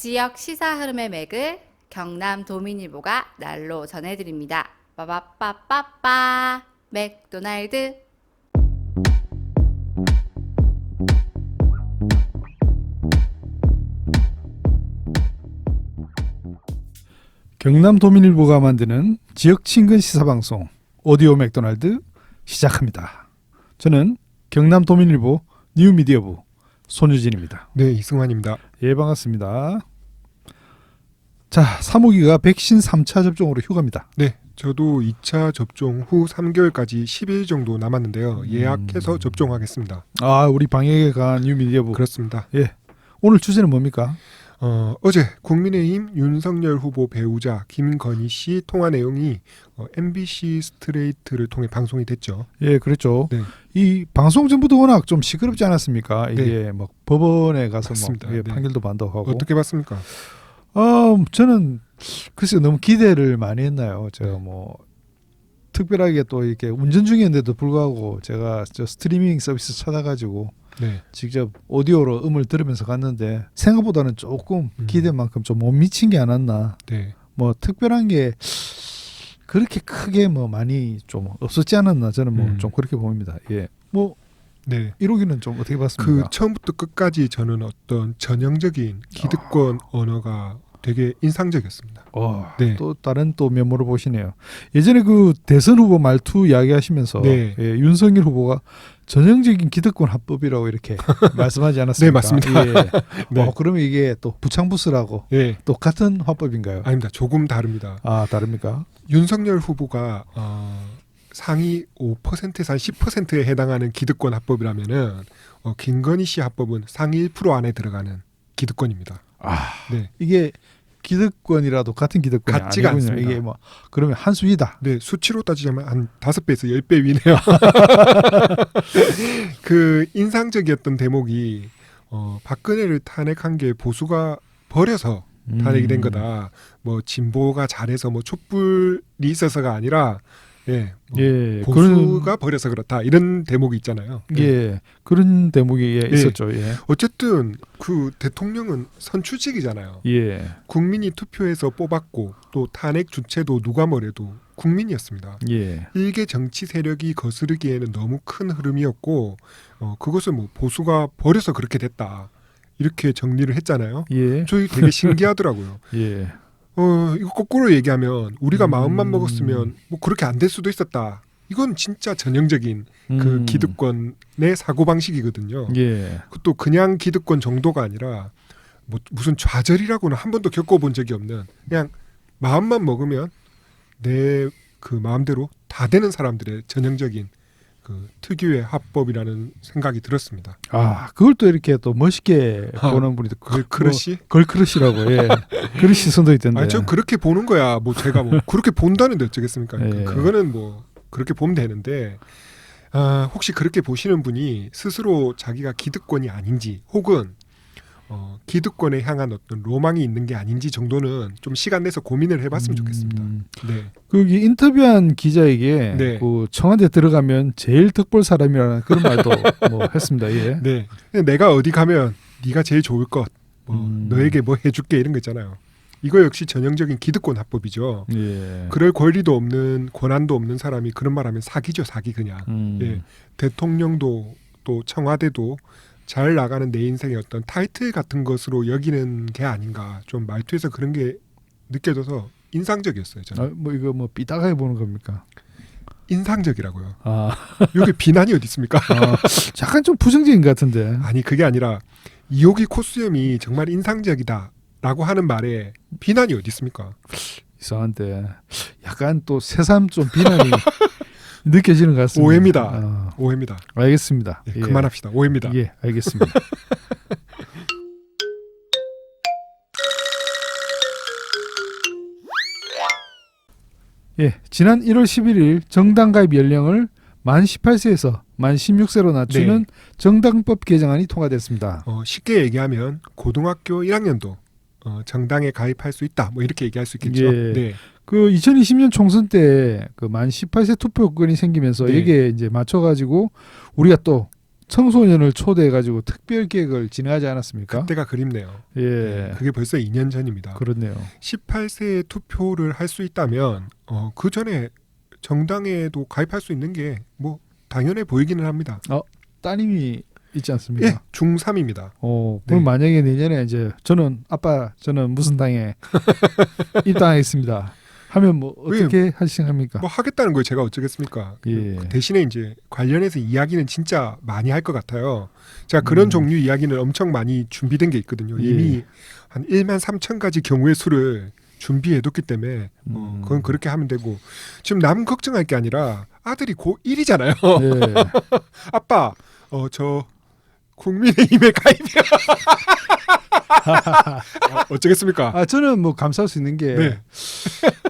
지역 시사 흐름의 맥을 경남 도민일보가 날로 전해드립니다. 빠바빠빠빠 맥도날드. 경남 도민일보가 만드는 지역 친근 시사방송 오디오 맥도날드 시작합니다. 저는 경남 도민일보 뉴미디어부 손유진입니다. 네, 이승환입니다. 예, 반갑습니다. 자, 사무기가 백신 3차 접종으로 휴가입니다. 네, 저도 2차 접종 후 3개월까지 10일 정도 남았는데요. 예약해서 접종하겠습니다. 아, 우리 방역에 강한 뉴미디어부. 그렇습니다. 예, 오늘 주제는 뭡니까? 어제 국민의힘 윤석열 후보 배우자 김건희 씨 통화 내용이 MBC 스트레이트를 통해 방송이 됐죠. 예, 그랬죠. 네. 이 방송 전부터 워낙 좀 시끄럽지 않았습니까? 이게 네. 뭐 법원에 가서 맞습니다. 뭐 예, 네. 판결도 반도하고. 어떻게 봤습니까? 저는 글쎄 너무 기대를 많이 했나요. 제가 뭐 특별하게 또 이렇게 운전 중이었는데도 불구하고 제가 저 스트리밍 서비스 찾아가지고 네. 직접 오디오로 음을 들으면서 갔는데 생각보다는 조금 기대만큼 좀 못 미친 게 않았나. 네. 뭐 특별한 게 그렇게 크게 뭐 많이 좀 없었지 않았나. 저는 뭐 좀 그렇게 봅니다. 예. 뭐 네. 1호기는 좀 어떻게 그 봤습니까? 처음부터 끝까지 저는 어떤 전형적인 기득권 언어가 되게 인상적이었습니다. 네. 또 다른 또 면모를 보시네요. 예전에 그 대선 후보 말투 이야기하시면서 네. 예, 윤석열 후보가 전형적인 기득권 합법이라고 이렇게 말씀하지 않았습니까? 네, 맞습니다. 예. 네. 그러면 이게 또 부창부스라고 네. 똑같은 화법인가요? 아닙니다. 조금 다릅니다. 아, 다릅니까? 윤석열 후보가 상위 5%에서 한 10%에 해당하는 기득권 합법이라면은 김건희 씨 합법은 상위 1% 안에 들어가는 기득권입니다. 네, 이게 기득권이라도 같은 기득권이 같지가 아니군요. 않습니다. 이게 뭐 그러면 한 수위다. 네, 수치로 따지자면 한 5배에서 10배 위네요. 그 인상적이었던 대목이 박근혜를 탄핵한 게 보수가 버려서 탄핵이 된 거다. 뭐 진보가 잘해서 뭐 촛불이 있어서가 아니라 예, 보수가 버려서 그렇다 이런 대목이 있잖아요. 예, 그런 대목이 네. 있었죠. 예. 어쨌든 그 대통령은 선출직이잖아요. 예. 국민이 투표해서 뽑았고 또 탄핵 주체도 누가 뭐래도 국민이었습니다. 예. 일개 정치 세력이 거스르기에는 너무 큰 흐름이었고 그것을 뭐 보수가 버려서 그렇게 됐다 이렇게 정리를 했잖아요. 예. 저희 되게 신기하더라고요. 예. 이거 거꾸로 얘기하면 우리가 마음만 먹었으면 뭐 그렇게 안 될 수도 있었다. 이건 진짜 전형적인 그 기득권의 사고방식이거든요. 예. 그것도 그냥 기득권 정도가 아니라 뭐 무슨 좌절이라고는 한 번도 겪어본 적이 없는 그냥 마음만 먹으면 내 그 마음대로 다 되는 사람들의 전형적인 그 특유의 합법이라는 생각이 들었습니다. 아, 그걸 또 이렇게 또 멋있게 보는 분이 그릇이? 걸크러시라고. 예. 그릇 시선도 있던데. 아니 저 그렇게 보는 거야. 뭐 제가 뭐 그렇게 본다는데 어쩌겠습니까? 예. 그거는 뭐 그렇게 보면 되는데 혹시 그렇게 보시는 분이 스스로 자기가 기득권이 아닌지 혹은 기득권에 향한 어떤 로망이 있는 게 아닌지 정도는 좀 시간 내서 고민을 해봤으면 좋겠습니다. 네. 거기 인터뷰한 기자에게 네. 그 청와대 들어가면 제일 덕볼 사람이라는 그런 말도 뭐 했습니다. 예. 네. 내가 어디 가면 네가 제일 좋을 것, 뭐 너에게 뭐 해줄게 이런 거 있잖아요. 이거 역시 전형적인 기득권 합법이죠. 예. 그럴 권리도 없는 권한도 없는 사람이 그런 말하면 사기죠, 사기 그냥. 예. 대통령도 또 청와대도 잘 나가는 내 인생의 어떤 타이틀 같은 것으로 여기는 게 아닌가. 좀 말투에서 그런 게 느껴져서 인상적이었어요. 저는. 뭐 이거 뭐 삐딱하게 보는 겁니까? 인상적이라고요. 아, 여기 비난이 어디 있습니까? 약간 좀 부정적인 것 같은데. 아니 그게 아니라 이호기 코수염이 정말 인상적이다라고 하는 말에 비난이 어디 있습니까? 이상한데 약간 또 새삼 좀 비난이 느껴지는 것 같습니다. 오해입니다. 오해입니다. 알겠습니다. 예, 그만합시다. 오해입니다. 예, 알겠습니다. 예, 지난 1월 11일 정당 가입 연령을 만 18세에서 만 16세로 낮추는 정당법 개정안이 통과됐습니다. 쉽게 얘기하면 고등학교 1학년도 정당에 가입할 수 있다. 뭐 이렇게 얘기할 수 있겠죠. 예. 네. 그 2020년 총선 때 그 만 18세 투표권이 생기면서 네. 이게 이제 맞춰가지고 우리가 또 청소년을 초대해 가지고 특별 기획을 진행하지 않았습니까? 그때가 그립네요. 예. 네, 그게 벌써 2년 전입니다. 그렇네요. 18세에 투표를 할 수 있다면 그 전에 정당에도 가입할 수 있는 게 뭐 당연해 보이기는 합니다. 따님이 있지 않습니까? 예, 중3입니다. 그럼 네. 만약에 내년에 이제 저는 무슨 당에 입당하겠습니다. 하면 뭐 어떻게 하실 생각입니까? 뭐 하겠다는 걸 제가 어쩌겠습니까? 예. 그 대신에 이제 관련해서 이야기는 진짜 많이 할 것 같아요. 제가 그런 종류 이야기는 엄청 많이 준비된 게 있거든요. 이미 예. 한 1만 3천 가지 경우의 수를 준비해뒀기 때문에 그건 그렇게 하면 되고 지금 남 걱정할 게 아니라 아들이 고1이잖아요. 예. 아빠, 저 국민의힘에 가입해. 어쩌겠습니까? 저는 뭐 감사할 수 있는 게 네.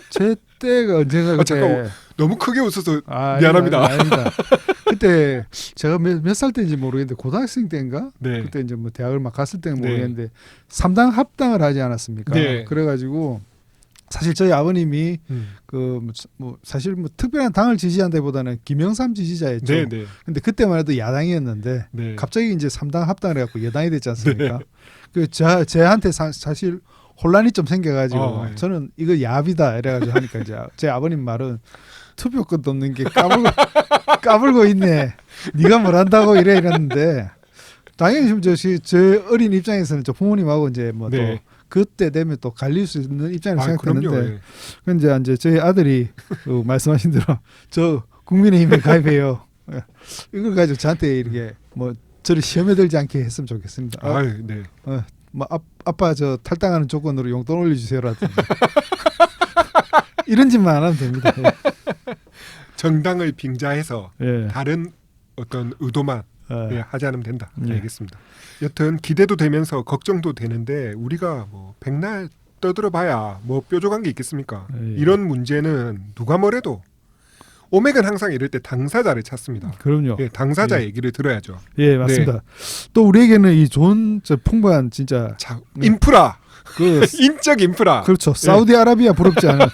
제 때가 언젠가 그때 잠깐만. 너무 크게 웃어서 아닙니다. 미안합니다. 아닙니다. 그때 제가 몇 살 때인지 모르겠는데 고등학생 때인가? 네. 그때 이제 뭐 대학을 막 갔을 때는 네. 모르겠는데 3당 합당을 하지 않았습니까? 네. 그래가지고 사실 저희 아버님이 사실 뭐 특별한 당을 지지한다기보다는 김영삼 지지자였죠. 네, 네. 근데 그때만 해도 야당이었는데 네. 갑자기 이제 3당 합당을 해갖고 여당이 됐지 않습니까? 저한테 사실 혼란이 좀 생겨가지고 네. 저는 이거 야비다 이래가지고 하니까 이제 제 아버님 말은 투표권도 없는 게 까불고 있네. 네가 뭘 한다고 이랬는데 당연히 지금 제 어린 입장에서는 저 부모님하고 이제 뭐 또 네. 그때 되면 또 갈릴 수 있는 입장을 생각했는데 그럼요. 예. 근데 이제 저희 아들이 말씀하신 대로 저 국민의힘에 가입해요. 이걸 가지고 저한테 이렇게 뭐 저를 시험에 들지 않게 했으면 좋겠습니다. 네. 뭐 아빠 저 탈당하는 조건으로 용돈 올려주세요라든지 이런 짓만 안 하면 됩니다. 정당을 빙자해서 예. 다른 어떤 의도만 예. 하지 않으면 된다. 예. 알겠습니다. 여튼 기대도 되면서 걱정도 되는데 우리가 뭐 백날 떠들어봐야 뭐 뾰족한 게 있겠습니까? 예. 이런 문제는 누가 뭐래도 오맥은 항상 이럴 때 당사자를 찾습니다. 그럼요. 예, 당사자 예. 얘기를 들어야죠. 예, 맞습니다. 또 우리에게는 이 좋은 풍부한 진짜 자, 인프라, 그 인적 인프라. 그렇죠. 사우디아라비아 부럽지 않은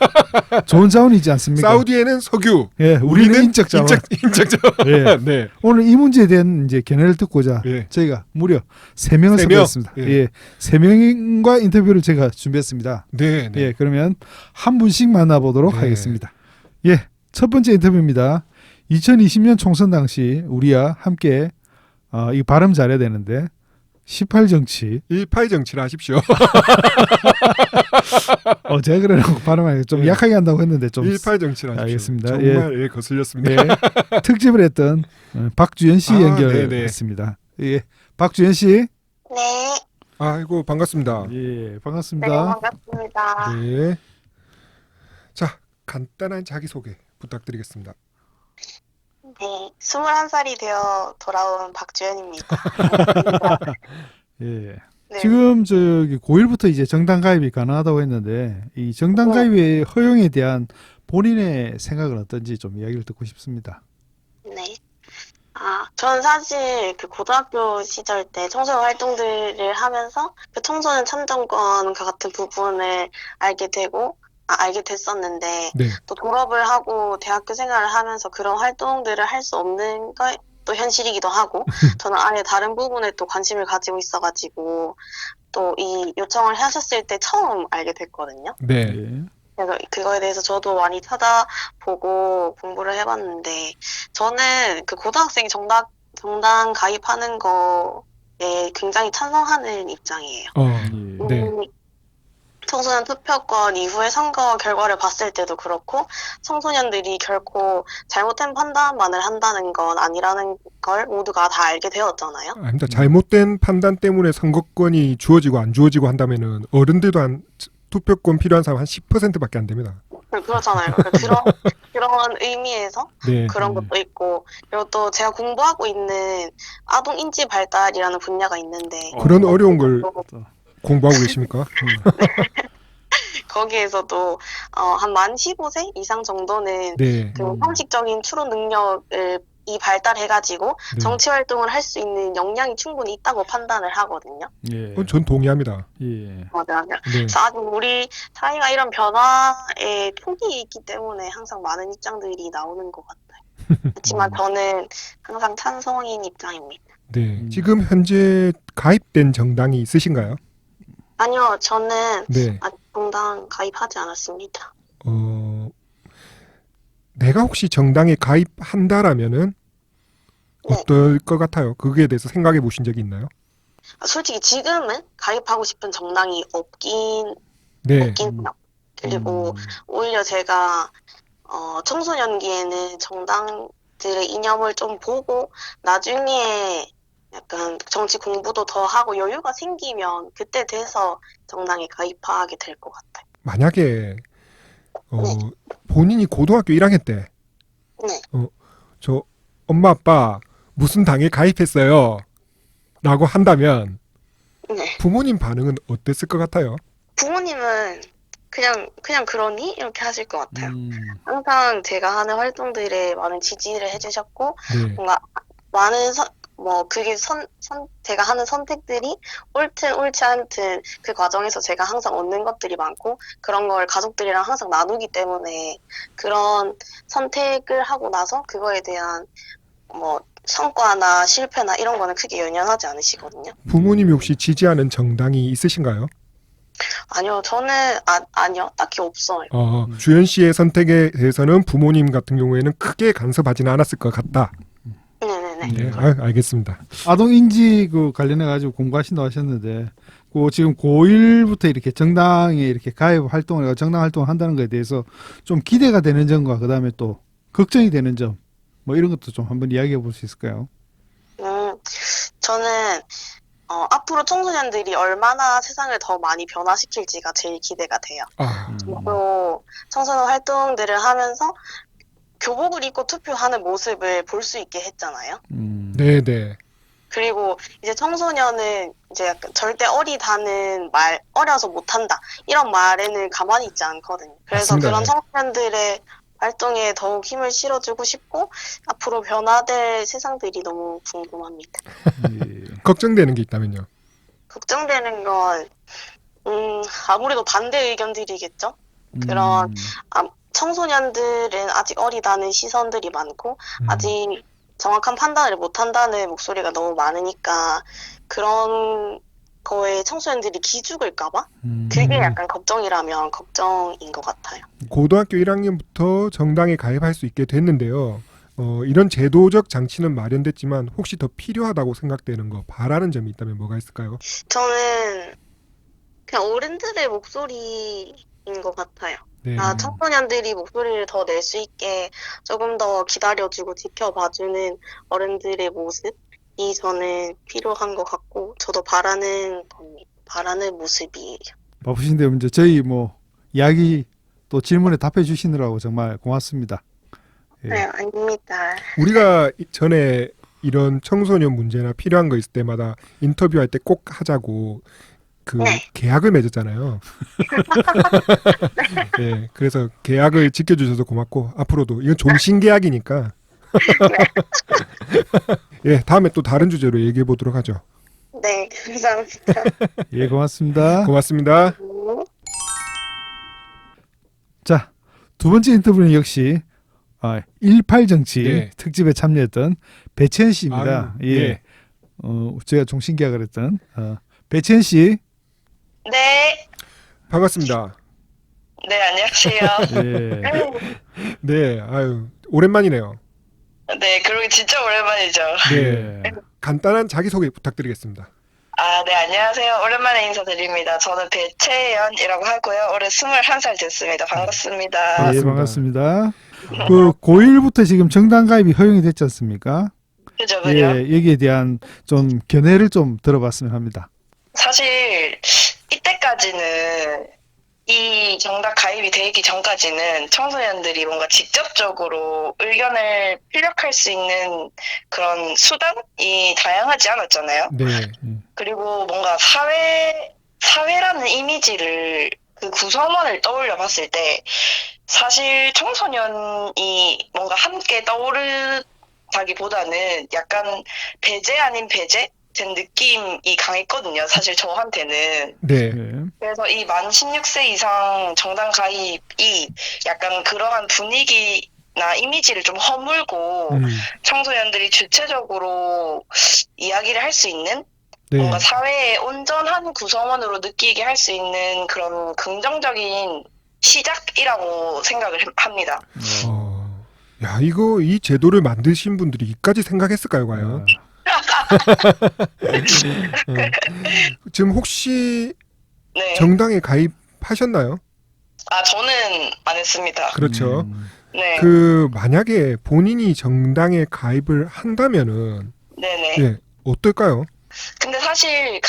좋은 자원이지 않습니까? 사우디에는 석유, 예, 우리는 인적 자원. 인적 자원. 예. 네. 오늘 이 문제에 대한 이제 견해를 듣고자 예. 저희가 무려 3명을 세 명? 섭외했습니다. 예. 예. 3명과 인터뷰를 제가 준비했습니다. 네, 네. 예, 그러면 한 분씩 만나보도록 네. 하겠습니다. 예, 첫 번째 인터뷰입니다. 2020년 총선 당시 우리와 함께 이 발음 잘해야 되는데 18정치. 1파이 정치를 하십시오. 제가 그래놓고 발음하기 좀 예. 약하게 한다고 했는데 좀 1파이 정치를 하십시오. 알겠습니다. 정말 예, 거슬렸습니다. 예, 특집을 했던 박주연 씨 아, 연결했습니다. 예, 박주연 씨. 네, 아이고 반갑습니다. 예, 네, 반갑습니다. 반갑습니다. 네. 자, 간단한 자기소개 부탁드리겠습니다. 네, 21살이 되어 돌아온 박주연입니다. 예. 네, 지금 저기 고1부터 이제 정당 가입이 가능하다고 했는데 이 정당 네. 가입의 허용에 대한 본인의 생각은 어떤지 좀 이야기를 듣고 싶습니다. 네. 전 사실 그 고등학교 시절 때 청소년 활동들을 하면서 그 청소년 참정권과 같은 부분을 알게 됐었는데, 네. 또 졸업을 하고 대학교 생활을 하면서 그런 활동들을 할 수 없는 거 또 현실이기도 하고, 저는 아예 다른 부분에 또 관심을 가지고 있어가지고, 또 이 요청을 하셨을 때 처음 알게 됐거든요. 네. 예. 그래서 그거에 대해서 저도 많이 찾아보고 공부를 해봤는데, 저는 그 고등학생이 정당 가입하는 거에 굉장히 찬성하는 입장이에요. 네. 청소년 투표권 이후의 선거 결과를 봤을 때도 그렇고, 청소년들이 결코 잘못된 판단만을 한다는 건 아니라는 걸 모두가 다 알게 되었잖아요. 아닙니다. 잘못된 판단 때문에 선거권이 주어지고 안 주어지고 한다면은 어른들도 한 투표권 필요한 사람 한 10%밖에 안 됩니다. 그렇잖아요. 그런 의미에서 네. 그런 것도 있고, 그리고 또 제가 공부하고 있는 아동 인지 발달이라는 분야가 있는데, 그런 어려운 걸 공부하고 계십니까? 거기에서도 한 만 15세 이상 정도는 네. 그 형식적인 추론 능력을 발달해가지고 네. 정치 활동을 할 수 있는 역량이 충분히 있다고 판단을 하거든요. 예. 전 동의합니다. 예. 맞아요. 네. 그래서 아직 우리 사회가 이런 변화의 초기에 있기 때문에 항상 많은 입장들이 나오는 것 같아요. 그렇지만 저는 항상 찬성인 입장입니다. 네. 지금 현재 가입된 정당이 있으신가요? 아니요, 저는 네. 아직 정당 가입하지 않았습니다. 내가 혹시 정당에 가입한다라면은 네. 어떨 것 같아요? 그거에 대해서 생각해 보신 적이 있나요? 솔직히 지금은 가입하고 싶은 정당이 없긴 네. 해요. 그리고 오히려 제가 청소년기에는 정당들의 이념을 좀 보고 나중에 약간 정치 공부도 더 하고 여유가 생기면 그때 돼서 정당에 가입하게 될 것 같아요. 만약에 본인이 고등학교 1학년 때 네. 저 엄마 아빠 무슨 당에 가입했어요 라고 한다면 네. 부모님 반응은 어땠을 것 같아요? 부모님은 그냥 그러니? 이렇게 하실 것 같아요. 항상 제가 하는 활동들에 많은 지지를 해주셨고, 네. 뭔가 많은 그게 제가 하는 선택들이 옳든 옳지 않든 그 과정에서 제가 항상 얻는 것들이 많고, 그런 걸 가족들이랑 항상 나누기 때문에 그런 선택을 하고 나서 그거에 대한 성과나 실패나 이런 거는 크게 연연하지 않으시거든요. 부모님이 혹시 지지하는 정당이 있으신가요? 아니요, 저는 아니요, 딱히 없어요. 주연 씨의 선택에 대해서는 부모님 같은 경우에는 크게 간섭하지는 않았을 것 같다. 네네네. 네, 알겠습니다. 아동 인지 그 관련해 가지고 공부하신다고 하셨는데 지금 고1부터 이렇게 정당에 이렇게 가입 활동을 정당 활동을 한다는 것에 대해서 좀 기대가 되는 점과 그다음에 또 걱정이 되는 점 이런 것도 좀 한번 이야기해 볼 수 있을까요? 저는 앞으로 청소년들이 얼마나 세상을 더 많이 변화시킬지가 제일 기대가 돼요. 그리고 청소년 활동들을 하면서 교복을 입고 투표하는 모습을 볼 수 있게 했잖아요. 네네. 그리고 이제 청소년은 이제 약간 절대 어리다는 말, 어려서 못한다 이런 말에는 가만히 있지 않거든요. 그래서 맞습니다. 그런 청소년들의 활동에 더욱 힘을 실어주고 싶고 앞으로 변화될 세상들이 너무 궁금합니다. 걱정되는 게 있다면요? 걱정되는 건 아무래도 반대 의견들이겠죠. 그런 청소년들은 아직 어리다는 시선들이 많고 아직 정확한 판단을 못한다는 목소리가 너무 많으니까 그런 거에 청소년들이 기죽을까봐 그게 약간 걱정이라면 걱정인 것 같아요. 고등학교 1학년부터 정당에 가입할 수 있게 됐는데요. 이런 제도적 장치는 마련됐지만 혹시 더 필요하다고 생각되는 거, 바라는 점이 있다면 뭐가 있을까요? 저는 그냥 어른들의 목소리인 것 같아요. 네. 청소년들이 목소리를 더 낼 수 있게 조금 더 기다려주고 지켜봐주는 어른들의 모습이 저는 필요한 것 같고 저도 바라는 모습이에요. 바쁘신데 이제 저희 이야기 또 질문에 답해 주시느라고 정말 고맙습니다. 예. 네, 아닙니다. 우리가 전에 이런 청소년 문제나 필요한 거 있을 때마다 인터뷰할 때 꼭 하자고 계약을 맺었잖아요. 네, 그래서 계약을 지켜주셔서 고맙고 앞으로도 이건 종신 계약이니까 예, 다음에 또 다른 주제로 얘기해 보도록 하죠. 네, 감사합니다. 예, 고맙습니다. 고맙습니다. 자, 두 번째 인터뷰는 역시 18 정치 네. 특집에 참여했던 배채연 씨입니다. 아유, 예. 네. 제가 종신 계약을 했던 배채연 씨. 네, 반갑습니다. 네, 안녕하세요. 예. 네, 아유, 오랜만이네요. 네, 그러기 진짜 오랜만이죠. 네. 간단한 자기소개 부탁드리겠습니다. 네, 안녕하세요. 오랜만에 인사드립니다. 저는 배채연이라고 하고요. 올해 21살 됐습니다. 반갑습니다. 예, 반갑습니다. 고1부터 지금 정당 가입이 허용이 됐지 않습니까? 그죠. 예, 여기에 대한 좀 견해를 좀 들어봤으면 합니다. 사실 이때까지는 이 정당 가입이 되기 전까지는 청소년들이 뭔가 직접적으로 의견을 피력할 수 있는 그런 수단이 다양하지 않았잖아요. 네. 그리고 뭔가 사회라는 이미지를 그 구성원을 떠올려 봤을 때 사실 청소년이 뭔가 함께 떠오르다기보다는 약간 배제 아닌 배제? 된 느낌이 강했거든요. 사실 저한테는. 네. 그래서 이 만 16세 이상 정당 가입이 약간 그러한 분위기를 이미지를 좀 허물고 청소년들이 주체적으로 이야기를 할 수 있는 네. 뭔가 사회의 온전한 구성원으로 느끼게 할 수 있는 그런 긍정적인 시작이라고 생각을 합니다. 야, 이 제도를 만드신 분들이 이까지 생각했을까요, 과연? 지금 혹시 네. 정당에 가입하셨나요? 저는 안 했습니다. 그렇죠. 네. 만약에 본인이 정당에 가입을 한다면은 네네. 예, 어떨까요? 근데 사실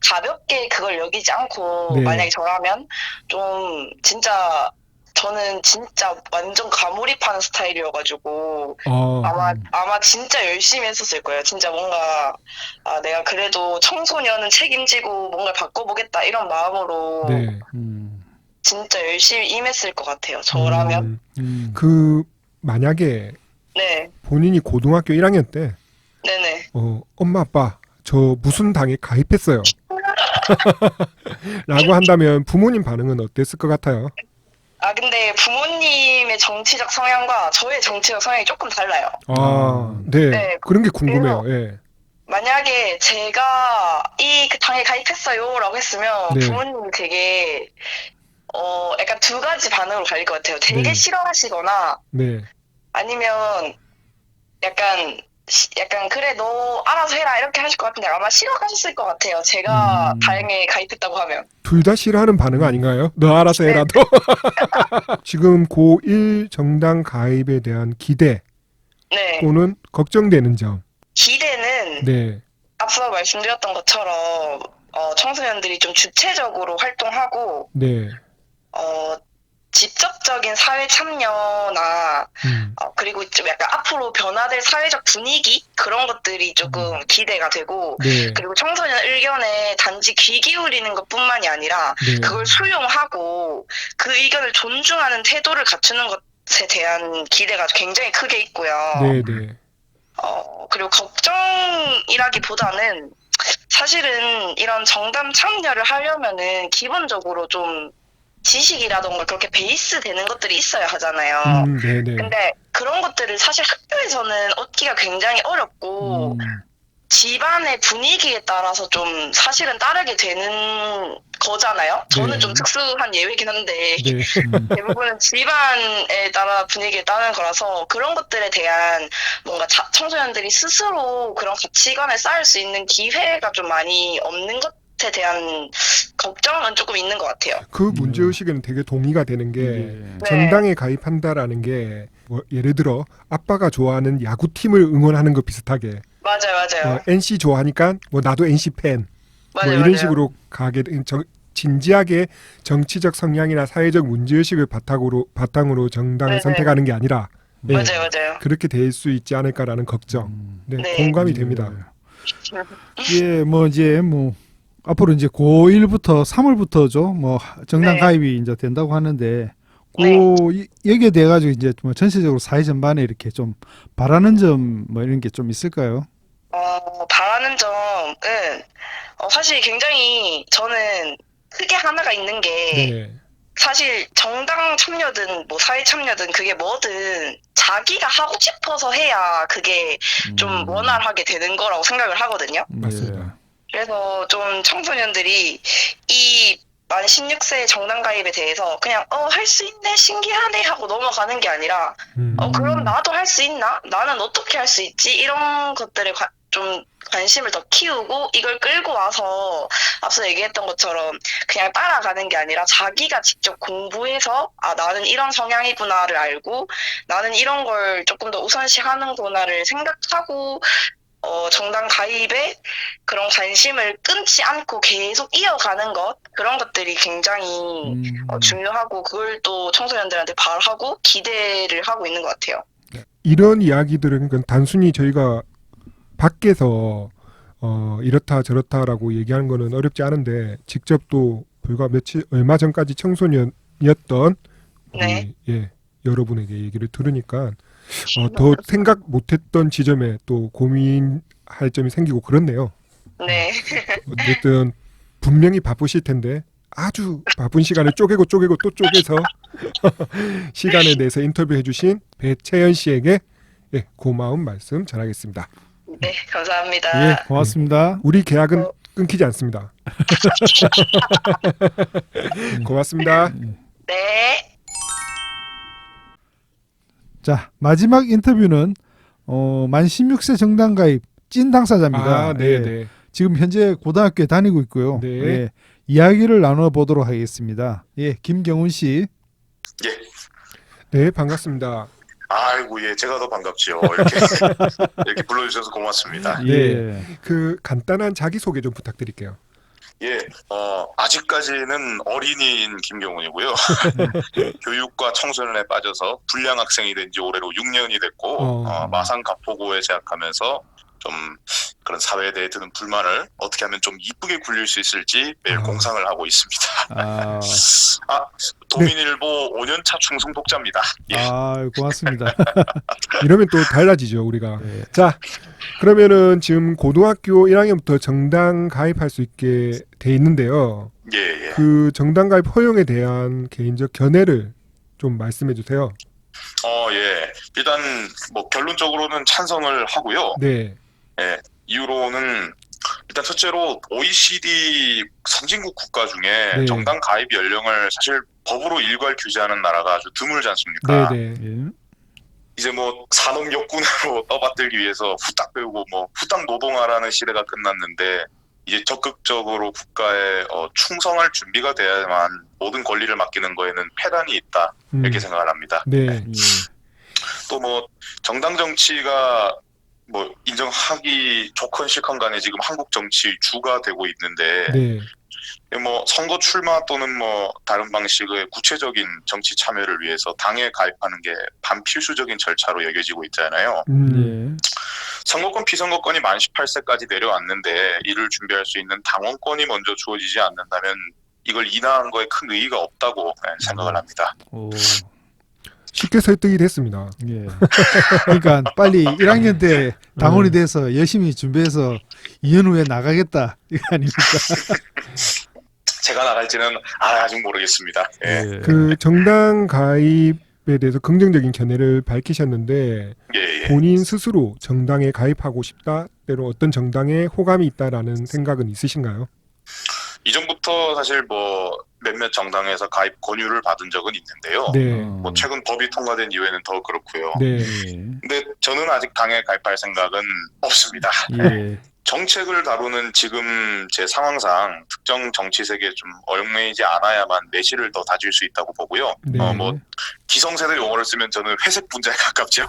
가볍게 그걸 여기지 않고 네. 만약에 저라면 좀 저는 진짜 완전 가몰입하는 스타일이어가지고 아마 진짜 열심히 했었을 거예요. 진짜 뭔가 내가 그래도 청소년은 책임지고 뭔가를 바꿔보겠다 이런 마음으로 네. 진짜 열심히 임했을 것 같아요. 저라면. 만약에 네. 본인이 고등학교 1학년 때 네네. 엄마 아빠 저 무슨 당에 가입했어요 라고 한다면 부모님 반응은 어땠을 것 같아요? 근데 부모님의 정치적 성향과 저의 정치적 성향이 조금 달라요. 네. 네. 그런 게 궁금해요. 예. 만약에 제가 그 당에 가입했어요 라고 했으면 네. 부모님이 되게 약간 두 가지 반응으로 갈릴 것 같아요. 되게 네. 싫어하시거나 네. 아니면 약간 그래 너 알아서 해라 이렇게 하실 것 같은데 아마 싫어하셨을 것 같아요. 제가 당에 가입했다고 하면. 둘 다 싫어하는 반응 아닌가요? 너 알아서 해라도. 지금 고1 정당 가입에 대한 기대 네. 또는 걱정되는 점. 기대는 네. 앞서 말씀드렸던 것처럼 청소년들이 좀 주체적으로 활동하고 네. 직접적인 사회 참여나 그리고 좀 약간 앞으로 변화될 사회적 분위기 그런 것들이 조금 기대가 되고 네. 그리고 청소년 의견에 단지 귀 기울이는 것뿐만이 아니라 네. 그걸 수용하고 그 의견을 존중하는 태도를 갖추는 것에 대한 기대가 굉장히 크게 있고요. 네. 네. 그리고 걱정이라기보다는 사실은 이런 정당 참여를 하려면은 기본적으로 좀 지식이라던가 그렇게 베이스 되는 것들이 있어야 하잖아요. 네네. 근데 그런 것들을 사실 학교에서는 얻기가 굉장히 어렵고 집안의 분위기에 따라서 좀 사실은 따르게 되는 거잖아요. 저는 네. 좀 특수한 예외긴 한데 네. 대부분은 집안에 따라 분위기에 따르는 거라서 그런 것들에 대한 뭔가 청소년들이 스스로 그런 가치관을 쌓을 수 있는 기회가 좀 많이 없는 것에 대한 걱정은 조금 있는 것 같아요. 그 문제의식에는 되게 동의가 되는 게 네. 정당에 가입한다라는 게 뭐 예를 들어 아빠가 좋아하는 야구팀을 응원하는 거 비슷하게 맞아요. NC 좋아하니까 뭐 나도 NC 팬 맞아요. 이런 식으로 가게 진지하게 정치적 성향이나 사회적 문제의식을 바탕으로 정당을 네네. 선택하는 게 아니라 맞아요. 그렇게 될 수 있지 않을까라는 걱정. 네, 네. 공감이 됩니다. 예, 이제 앞으로 이제 고1부터 3월부터죠. 정당 네. 가입이 이제 된다고 하는데 네. 여기에 대해 가지고 이제 전체적으로 사회 전반에 이렇게 좀 바라는 점 이런 게 좀 있을까요? 바라는 점은 사실 굉장히 저는 크게 하나가 있는 게 네. 사실 정당 참여든 뭐 사회 참여든 그게 뭐든 자기가 하고 싶어서 해야 그게 좀 원활하게 되는 거라고 생각을 하거든요. 맞습니다. 그래서 좀 청소년들이 이 만 16세 정당 가입에 대해서 그냥 할 수 있네 신기하네 하고 넘어가는 게 아니라 그럼 나도 할 수 있나? 나는 어떻게 할 수 있지? 이런 것들에 좀 관심을 더 키우고 이걸 끌고 와서 앞서 얘기했던 것처럼 그냥 따라가는 게 아니라 자기가 직접 공부해서 나는 이런 성향이구나를 알고 나는 이런 걸 조금 더 우선시하는구나를 생각하고 정당 가입에 그런 관심을 끊지 않고 계속 이어가는 것 그런 것들이 굉장히 중요하고 그걸 또 청소년들한테 바라고 기대를 하고 있는 것 같아요. 이런 이야기들은 그러니까 단순히 저희가 밖에서 이렇다 저렇다라고 얘기하는 거는 어렵지 않은데 직접 또 불과 얼마 전까지 청소년이었던 네. 여러분에게 얘기를 들으니까 더 생각 못했던 지점에 또 고민할 점이 생기고 그렇네요. 네. 어쨌든 분명히 바쁘실 텐데 아주 바쁜 시간을 쪼개고 또 쪼개서 시간을 내서 인터뷰해주신 배채연 씨에게 예, 고마운 말씀 전하겠습니다. 네, 감사합니다. 예, 고맙습니다. 우리 계약은 끊기지 않습니다. 고맙습니다. 네. 자, 마지막 인터뷰는 만 16세 정당 가입 찐 당사자입니다. 아, 네, 예, 네. 지금 현재 고등학교에 다니고 있고요. 네. 예, 이야기를 나눠보도록 하겠습니다. 예, 김경훈 씨. 예. 네, 반갑습니다. 아이고, 예, 제가 더 반갑지요. 이렇게, 이렇게 불러주셔서 고맙습니다. 예. 그 간단한 자기소개 좀 부탁드릴게요. 예, 아직까지는 어린이인 김경훈이고요. 교육과 청소년에 빠져서 불량 학생이 된 지 올해로 6년이 됐고, 마산 가포고에 재학하면서 좀 그런 사회에 대해 드는 불만을 어떻게 하면 좀 이쁘게 굴릴 수 있을지 매일 공상을 하고 있습니다. 아, 도민일보 5년차 충성 독자입니다. 예. 고맙습니다. 이러면 또 달라지죠, 우리가. 예. 자, 그러면은 지금 고등학교 1학년부터 정당 가입할 수 있게 돼 있는데요. 예, 예. 그 정당 가입 허용에 대한 개인적 견해를 좀 말씀해 주세요. 예. 일단 뭐 결론적으로는 찬성을 하고요. 네. 예. 이유로는 일단 첫째로 OECD 선진국 국가 중에 네. 정당 가입 연령을 사실 법으로 일괄 규제하는 나라가 아주 드물지 않습니까? 네, 네. 예. 이제 뭐 산업 역군으로 떠받들기 위해서 후딱 배우고 뭐 후딱 노동하라는 시대가 끝났는데 이제 적극적으로 국가에 충성할 준비가 돼야만 모든 권리를 맡기는 거에는 폐단이 있다 이렇게 생각을 합니다. 네. 예. 또 뭐 정당 정치가 뭐 인정하기 좋건 싫건 간에 지금 한국 정치 주가 되고 있는데 네. 뭐 선거 출마 또는 뭐 다른 방식의 구체적인 정치 참여를 위해서 당에 가입하는 게 반필수적인 절차로 여겨지고 있잖아요. 예. 선거권 피선거권이 만 18세까지 내려왔는데 이를 준비할 수 있는 당원권이 먼저 주어지지 않는다면 이걸 인하한 거에 큰 의의가 없다고 생각을 합니다. 오, 쉽게 설득이 됐습니다. 예. 그러니까 빨리 1학년 때 당원이 돼서 열심히 준비해서 2년 후에 나가겠다 이거 아닙니까? 제가 나갈지는 아직 모르겠습니다. 예. 예. 그 정당 가입에 대해서 긍정적인 견해를 밝히셨는데 예, 예. 본인 스스로 정당에 가입하고 싶다, 때로 어떤 정당에 호감이 있다라는 생각은 있으신가요? 이전부터 사실 뭐 몇몇 정당에서 가입 권유를 받은 적은 있는데요. 네. 뭐 최근 법이 통과된 이후에는 더 그렇고요. 네. 예. 근데 저는 아직 당에 가입할 생각은 없습니다. 예. 정책을 다루는 지금 제 상황상 특정 정치색에 좀 얽매이지 않아야만 매실을 더 다질 수 있다고 보고요. 네. 뭐 기성세대 용어를 쓰면 저는 회색 분자에 가깝죠.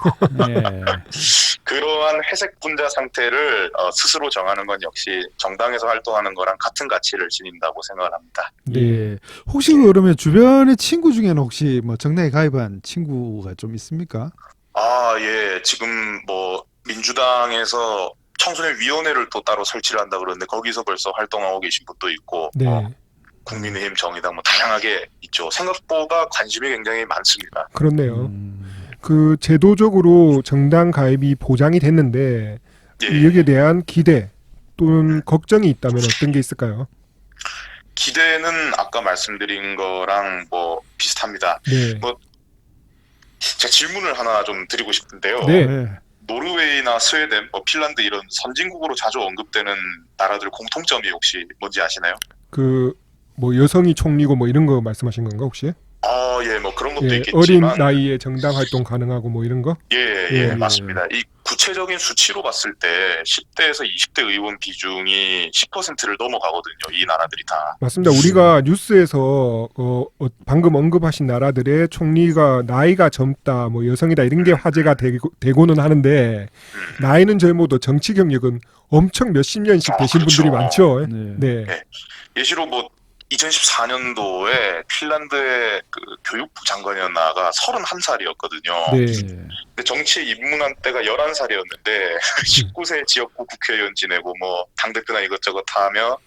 예. 그러한 회색 분자 상태를 스스로 정하는 건 역시 정당에서 활동하는 거랑 같은 가치를 지닌다고 생각을 합니다. 예. 혹시 그러면 주변의 친구 중에는 혹시 뭐 정당에 가입한 친구가 좀 있습니까? 예. 지금 뭐 민주당에서 청소년 위원회를 또 따로 설치를 한다 그러는데 거기서 벌써 활동하고 계신 분도 있고 네. 국민의힘, 정의당 뭐 다양하게 있죠. 생각보다 관심이 굉장히 많습니다. 그렇네요. 그 제도적으로 정당 가입이 보장이 됐는데 예. 여기에 대한 기대 또는 걱정이 있다면 어떤 게 있을까요? 기대는 아까 말씀드린 거랑 뭐 비슷합니다. 네. 뭐 제가 질문을 하나 좀 드리고 싶은데요. 네. 예. 노르웨이나 스웨덴, 뭐 핀란드 이런 선진국으로 자주 언급되는 나라들 공통점이 혹시 뭔지 아시나요? 그 뭐 여성이 총리고 뭐 이런 거 말씀하신 건가 혹시? 예, 뭐 그런 것도 예, 있겠지만 어린 나이에 정당 활동 가능하고 뭐 이런 거? 예, 예. 맞습니다. 이 구체적인 수치로 봤을 때 10대에서 20대 의원 비중이 10%를 넘어가거든요. 이 나라들이 다. 맞습니다. 우리가 뉴스에서 방금 언급하신 나라들의 총리가 나이가 젊다, 뭐 여성이다 이런 게 화제가 되고는 하는데 나이는 젊어도 정치 경력은 엄청 몇십 년씩 되신 그렇죠. 분들이 많죠. 네. 네. 예시로 뭐 2014년도에 핀란드의 그 교육부 장관이었나가 31살이었거든요. 네. 근데 정치에 입문한 때가 11살이었는데 19세 지역구 국회의원 지내고 뭐 당대표나 이것저것 하며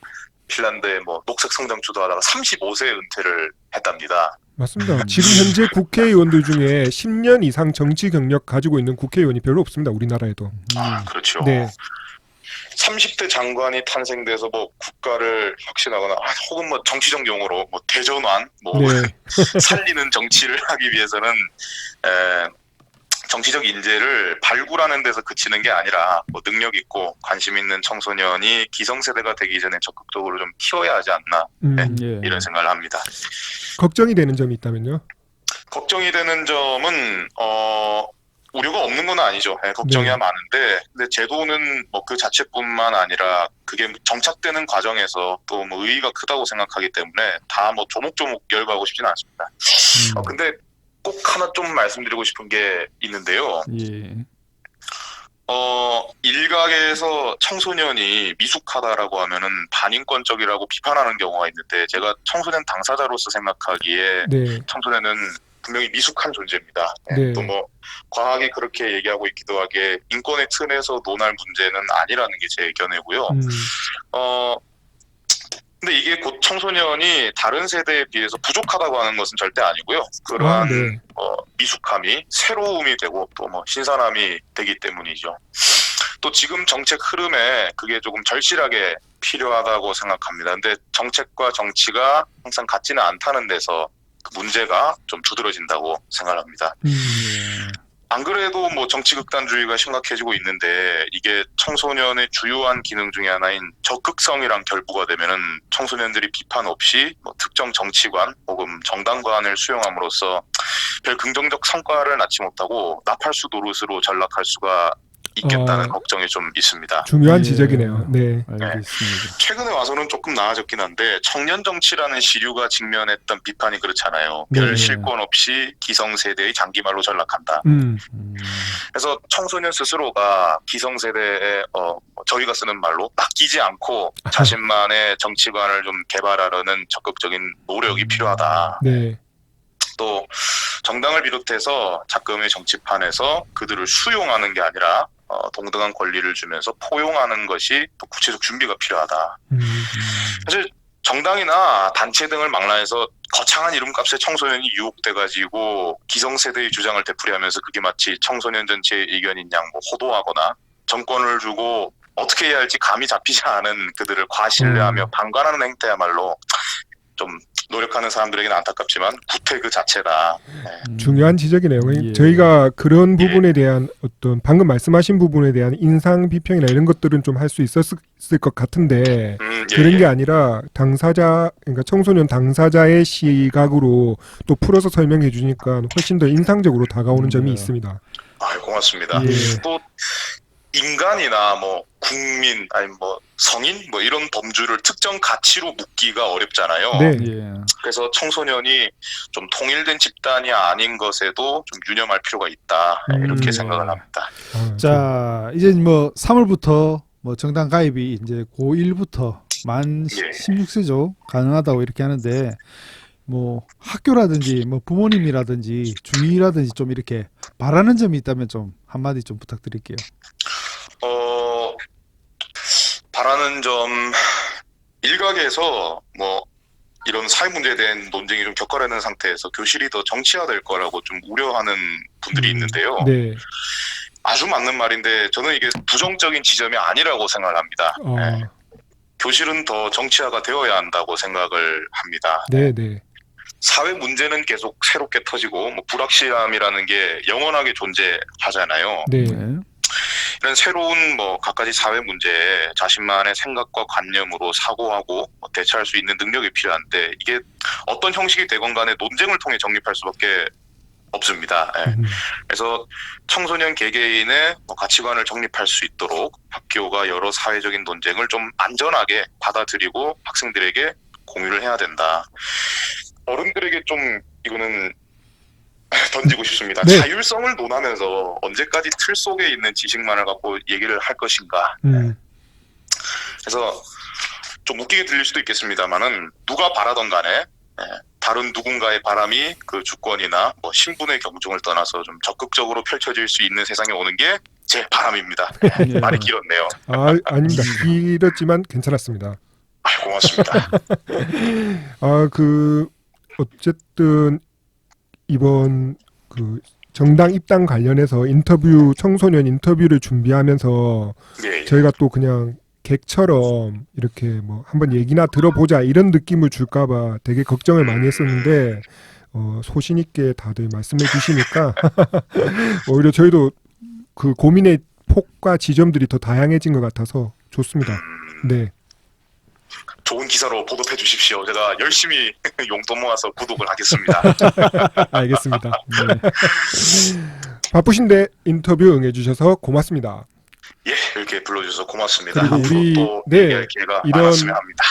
핀란드의 뭐 녹색 성장 주도하다가 35세에 은퇴를 했답니다. 맞습니다. 지금 현재 국회의원들 중에 10년 이상 정치 경력 가지고 있는 국회의원이 별로 없습니다. 우리나라에도. 그렇죠. 네. 30대 장관이 탄생돼서 뭐 국가를 혁신하거나 혹은 뭐 정치적 용어로 뭐 대전환, 뭐 네. 살리는 정치를 하기 위해서는 정치적 인재를 발굴하는 데서 그치는 게 아니라 뭐 능력 있고 관심 있는 청소년이 기성세대가 되기 전에 적극적으로 좀 키워야 하지 않나 예. 이런 생각을 합니다. 걱정이 되는 점이 있다면요? 걱정이 되는 점은 우려가 없는 건 아니죠. 걱정이야 네. 많은데, 근데 제도는 뭐 그 자체뿐만 아니라 그게 정착되는 과정에서 또 뭐 의의가 크다고 생각하기 때문에 다 뭐 조목조목 열거하고 싶지는 않습니다. 근데 꼭 하나 좀 말씀드리고 싶은 게 있는데요. 예. 일각에서 청소년이 미숙하다라고 하면은 반인권적이라고 비판하는 경우가 있는데, 제가 청소년 당사자로서 생각하기에 네. 청소년은 분명히 미숙한 존재입니다. 네. 또 뭐 과학이 그렇게 얘기하고 있기도 하게 인권의 틈에서 논할 문제는 아니라는 게 제 견해고요. 근데 이게 곧 청소년이 다른 세대에 비해서 부족하다고 하는 것은 절대 아니고요. 그러한 네. 미숙함이 새로움이 되고 또 뭐 신선함이 되기 때문이죠. 또 지금 정책 흐름에 그게 조금 절실하게 필요하다고 생각합니다. 근데 정책과 정치가 항상 같지는 않다는 데서 그 문제가 좀 두드러진다고 생각합니다. 안 그래도 뭐 정치 극단주의가 심각해지고 있는데, 이게 청소년의 주요한 기능 중에 하나인 적극성이랑 결부가 되면은 청소년들이 비판 없이 뭐 특정 정치관 혹은 정당관을 수용함으로써 별 긍정적 성과를 낳지 못하고 나팔수 노릇으로 전락할 수가 있겠다는 걱정이 좀 있습니다. 중요한 예. 지적이네요. 네. 알겠습니다. 최근에 와서는 조금 나아졌긴 한데, 청년 정치라는 시류가 직면했던 비판이 그렇잖아요. 네. 별 실권 없이 기성세대의 장기말로 전락한다. 그래서 청소년 스스로가 기성세대에 저희가 쓰는 말로 낚이지 않고 자신만의 정치관을 좀 개발하려는 적극적인 노력이 필요하다. 네. 또 정당을 비롯해서 자금의 정치판에서 그들을 수용하는 게 아니라 동등한 권리를 주면서 포용하는 것이 또 구체적 준비가 필요하다. 사실 정당이나 단체 등을 망라해서 거창한 이름값에 청소년이 유혹돼가지고 기성세대의 주장을 되풀이하면서 그게 마치 청소년 전체의 의견인 양 뭐 호도하거나 정권을 주고 어떻게 해야 할지 감이 잡히지 않은 그들을 과신뢰하며 방관하는 행태야말로 좀 노력하는 사람들에게는 안타깝지만 구태 그 자체다. 중요한 지적이네요. 예. 저희가 그런 부분에 대한 어떤 방금 말씀하신 부분에 대한 인상 비평이나 이런 것들은 좀 할 수 있었을 것 같은데 그런 게 아니라 당사자, 그러니까 청소년 당사자의 시각으로 또 풀어서 설명해 주니까 훨씬 더 인상적으로 다가오는 점이 있습니다. 고맙습니다. 예. 또 인간이나 뭐 국민 아니 뭐 성인 뭐 이런 범주를 특정 가치로 묶기가 어렵잖아요. 네. 예. 그래서 청소년이 좀 통일된 집단이 아닌 것에도 좀 유념할 필요가 있다. 이렇게 생각을 합니다. 자, 이제 뭐 3월부터 뭐 정당 가입이 이제 고1부터 만 예. 16세죠. 가능하다고 이렇게 하는데, 뭐 학교라든지 뭐 부모님이라든지 주위라든지 좀 이렇게 바라는 점이 있다면 좀 한마디 좀 부탁드릴게요. 바라는 점, 일각에서 뭐 이런 사회 문제에 대한 논쟁이 좀 격화되는 상태에서 교실이 더 정치화될 거라고 좀 우려하는 분들이 있는데요. 네. 아주 맞는 말인데 저는 이게 부정적인 지점이 아니라고 생각을 합니다. 네. 교실은 더 정치화가 되어야 한다고 생각을 합니다. 네, 네. 사회 문제는 계속 새롭게 터지고 뭐 불확실함이라는 게 영원하게 존재하잖아요. 네. 이런 새로운 뭐 갖가지 사회 문제에 자신만의 생각과 관념으로 사고하고 대처할 수 있는 능력이 필요한데, 이게 어떤 형식이 되건 간에 논쟁을 통해 정립할 수밖에 없습니다. 그래서 청소년 개개인의 가치관을 정립할 수 있도록 학교가 여러 사회적인 논쟁을 좀 안전하게 받아들이고 학생들에게 공유를 해야 된다. 어른들에게 좀 이거는 던지고 싶습니다. 네. 자율성을 논하면서 언제까지 틀 속에 있는 지식만을 갖고 얘기를 할 것인가. 그래서 좀 웃기게 들릴 수도 있겠습니다만은 누가 바라던 간에 다른 누군가의 바람이 그 주권이나 뭐 신분의 경중을 떠나서 좀 적극적으로 펼쳐질 수 있는 세상에 오는 게 제 바람입니다. 말이 길었네요. 아닙니다. 길었지만 괜찮았습니다. 고맙습니다. 어쨌든 이번 그 정당 입당 관련해서 인터뷰 청소년 인터뷰를 준비하면서 예, 예. 저희가 또 그냥 객처럼 이렇게 뭐 한번 얘기나 들어보자 이런 느낌을 줄까봐 되게 걱정을 많이 했었는데 소신 있게 다들 말씀해 주시니까 오히려 저희도 그 고민의 폭과 지점들이 더 다양해진 것 같아서 좋습니다. 네. 좋은 기사로 보도해 주십시오. 제가 열심히 용돈 모아서 구독을 하겠습니다. 알겠습니다. 네. 바쁘신데 인터뷰 응해주셔서 고맙습니다. 예, 이렇게 불러주셔서 고맙습니다. 그리고 앞으로 우리, 또 네, 얘기할 기회가 이런- 많았으면 합니다.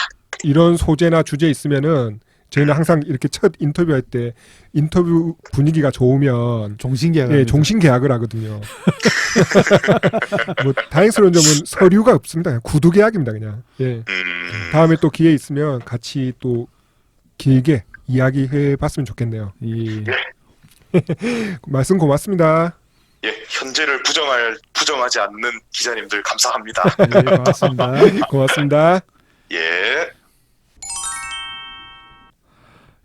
이런 소재나 주제 있으면은 저희는 항상 이렇게 첫 인터뷰할 때 인터뷰 분위기가 좋으면 종신계약. 예, 종신 계약을 하거든요. 뭐 다행스러운 점은 서류가 없습니다. 그냥 구두 계약입니다, 그냥. 예. 다음에 또 기회 있으면 같이 또 길게 이야기해 봤으면 좋겠네요. 예. 말씀 고맙습니다. 예, 현재를 부정하지 않는 기자님들 감사합니다. 예, 고맙습니다. 고맙습니다. 예.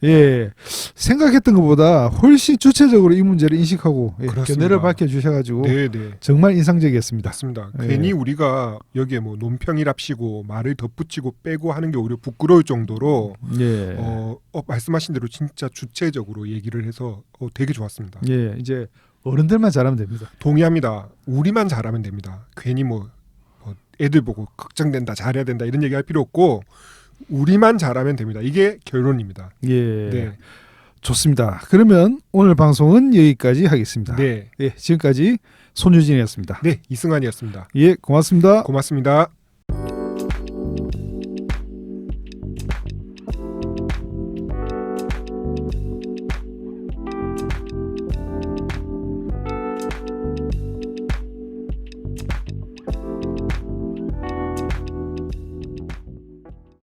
예, 생각했던 것보다 훨씬 주체적으로 이 문제를 인식하고 그렇습니다. 견해를 밝혀주셔가지고 네, 네. 정말 인상적이었습니다. 맞습니다. 예. 괜히 우리가 여기에 뭐 논평이랍시고 말을 덧붙이고 빼고 하는 게 오히려 부끄러울 정도로 예, 말씀하신 대로 진짜 주체적으로 얘기를 해서 되게 좋았습니다. 예, 이제 어른들만 잘하면 됩니다. 동의합니다. 우리만 잘하면 됩니다. 괜히 뭐 애들 보고 걱정된다, 잘해야 된다 이런 얘기할 필요 없고 우리만 잘하면 됩니다. 이게 결론입니다. 예, 네, 좋습니다. 그러면 오늘 방송은 여기까지 하겠습니다. 네, 예, 지금까지 손유진이었습니다. 네, 이승환이었습니다. 예, 고맙습니다. 고맙습니다.